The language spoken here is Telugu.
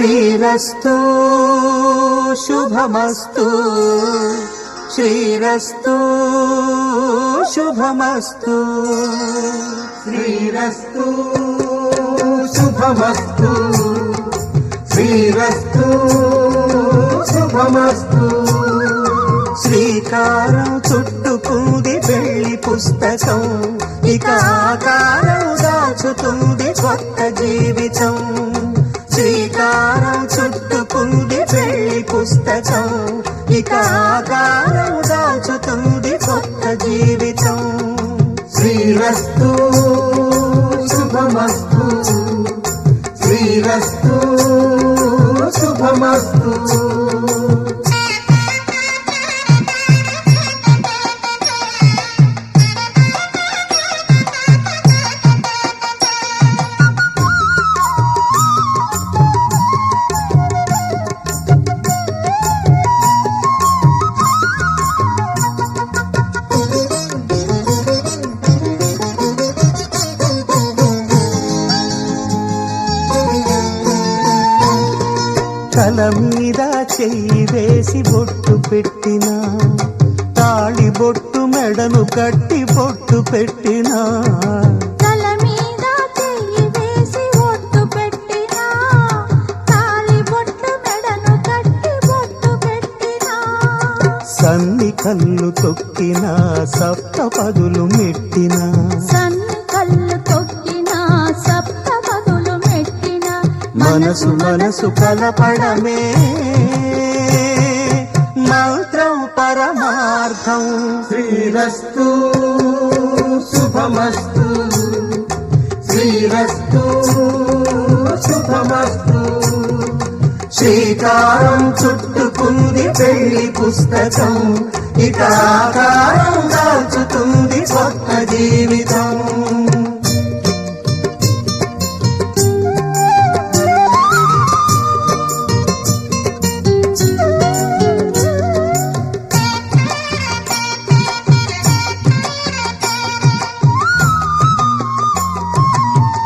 శ్రీరస్తు శుభమస్తు శ్రీరస్తు శుభమస్తు శ్రీరస్తు శుభమస్తు శ్రీరస్తు శుభమస్తు శ్రీకారం చుట్టుకుంది పెళ్లి పుస్తకం ఇక ఆకారం దాచుతుంది కొత్త జీవితం శ్రీకారం చుట్టుకుంది పెళ్లి పుస్తకం ఇక ఆకారం దాచుతుంది కొత్త జీవితం శ్రీరస్తు శుభమస్తు శ్రీరస్తు శుభమస్తు తల మీద చెయ్యి వేసి బొట్టు పెట్టినా తాళి బొట్టు మెడను కట్టి బొట్టు పెట్టినా తల మీద చెయ్యి వేసి బొట్టు పెట్టినా తాళి బొట్టు మెడను కట్టి బొట్టు పెట్టినా సన్ని కళ్ళు తొక్కినా సప్త పదులు మెట్టినా సన్ని కళ్ళు తొక్కినా సప్త పదులు మెట్టినా మనసు మనసు కలపడమే మంత్రం పరమార్థం శ్రీరస్తు శుభమస్తు శ్రీరస్తు శుభమస్తు శ్రీకారం చుట్టుకుంది పెళ్లి పుస్తకం ఇక ఆకారం దాచుతుంది కొత్త జీవితం